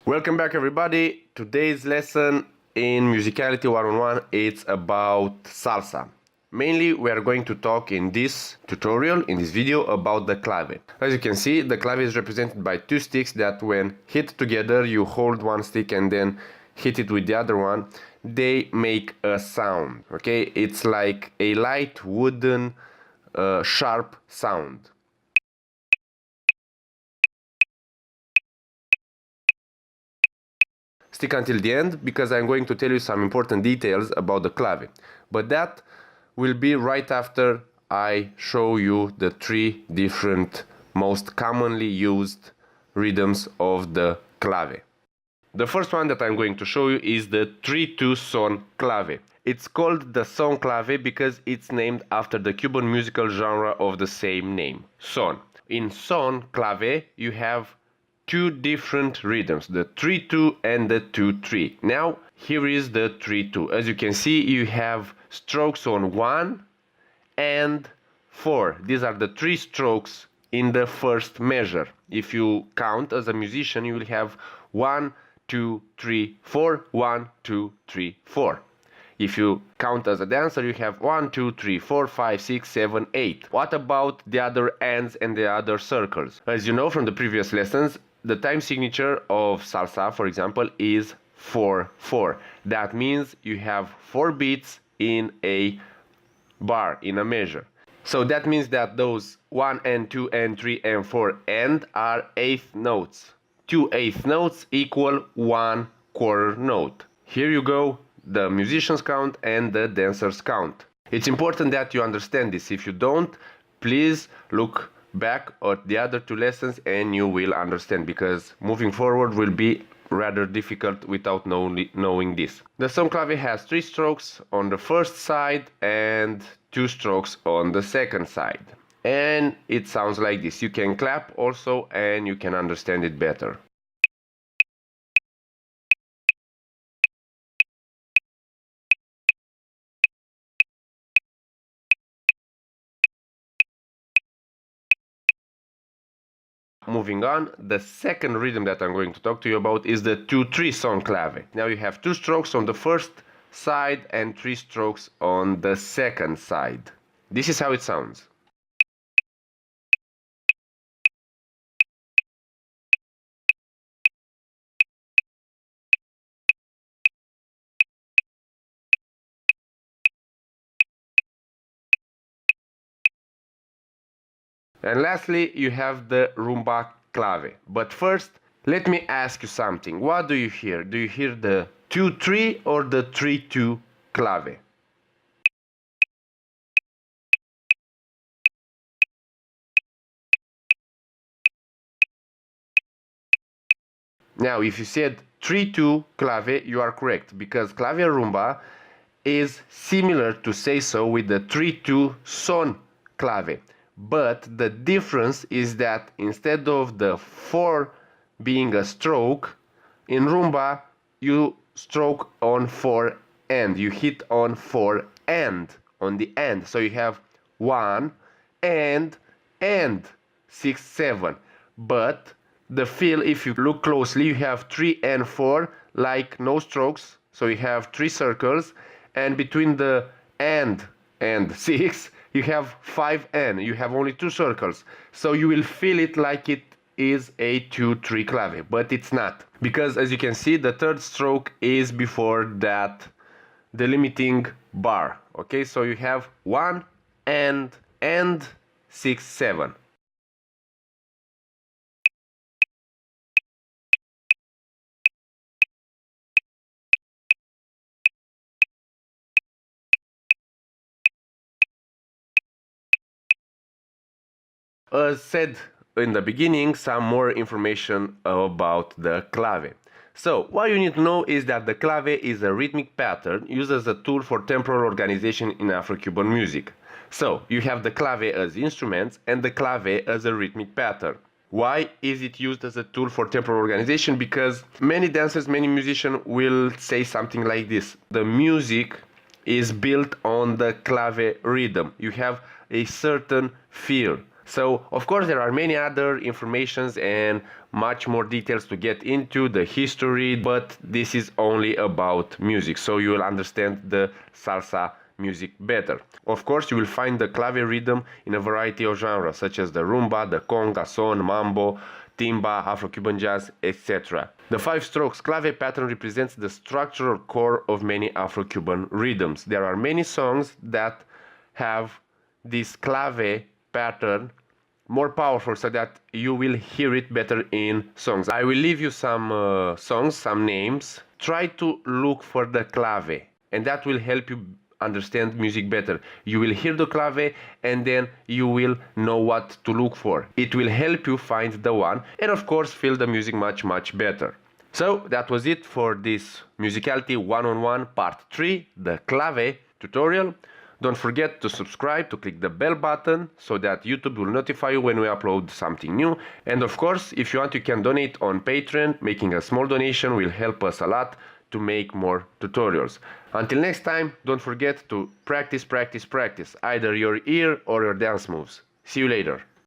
Welcome back everybody. Today's lesson in Musicality 101 it's about salsa. Mainly we are going to talk in this tutorial, in this video, about the clave. As you can see, the clave is represented by two sticks that when hit together you hold one stick and then hit it with the other one. They make a sound, okay? It's like a light wooden sharp sound. Stick until the end because I'm going to tell you some important details about the clave. But that will be right after I show you the three different most commonly used rhythms of the clave. The first one that I'm going to show you is the 3-2 son clave. It's called the son clave because it's named after the Cuban musical genre of the same name, son. In son clave you have two different rhythms, the 3-2 and the 2-3. Now here is the 3-2. As you can see, you have strokes on 1 and 4. These are the three strokes in the first measure. If you count as a musician, you will have 1, 2, 3, 4, 1, 2, 3, 4. If you count as a dancer, you have 1, 2, 3, 4, 5, 6, 7, 8. What about the other ends and the other circles? As you know from the previous lessons, the time signature of salsa, for example, is 4-4. That means you have 4 beats in a bar, in a measure. So that means that those 1 and 2 and 3 and 4 and are eighth notes. 2 eighth notes equal 1 quarter note. Here you go, the musician's count and the dancer's count. It's important that you understand this. If you don't, please look back at the other two lessons and you will understand, because moving forward will be rather difficult without knowing this. The son clave has 3 strokes on the first side and 2 strokes on the second side. And it sounds like this. You can clap also and you can understand it better. Moving on, the second rhythm that I'm going to talk to you about is the 2-3 son clave. Now you have 2 strokes on the first side and 3 strokes on the second side. This is how it sounds. And lastly, you have the rumba clave. But first, let me ask you something. What do you hear? Do you hear the 2-3 or the 3-2 clave? Now, if you said 3-2 clave, you are correct, because clave rumba is similar to say so with the 3-2 son clave. But the difference is that instead of the 4 being a stroke, in rumba you stroke on 4 and you hit on 4 and on the end. So you have 1 and 6, 7. But the feel, if you look closely, you have 3 and 4 like no strokes. So you have 3 circles, and between the and 6 you have 5 and you have only 2 circles. So you will feel it like it is a 2-3 clave, but it's not, because as you can see, the third stroke is before that delimiting bar. Okay, so you have 1 and 6, 7. As said in the beginning, some more information about the clave. So, what you need to know is that the clave is a rhythmic pattern used as a tool for temporal organization in Afro-Cuban music. So, you have the clave as instruments and the clave as a rhythmic pattern. Why is it used as a tool for temporal organization? Because many dancers, many musicians will say something like this. The music is built on the clave rhythm. You have a certain feel. So of course there are many other informations and much more details to get into the history, but this is only about music, so you will understand the salsa music better. Of course you will find the clave rhythm in a variety of genres such as the rumba, the conga, son, mambo, timba, Afro-Cuban jazz, etc. The 5 strokes clave pattern represents the structural core of many Afro-Cuban rhythms. There are many songs that have this clave pattern more powerful so that you will hear it better in songs. I will leave you some songs, some names. Try to look for the clave, and that will help you understand music better. You will hear the clave and then you will know what to look for. It will help you find the one and of course feel the music much better. So that was it for this Musicality one-on-one part 3, the clave tutorial. Don't forget to subscribe, to click the bell button so that YouTube will notify you when we upload something new. And of course, if you want, you can donate on Patreon. Making a small donation will help us a lot to make more tutorials. Until next time, don't forget to practice, either your ear or your dance moves. See you later.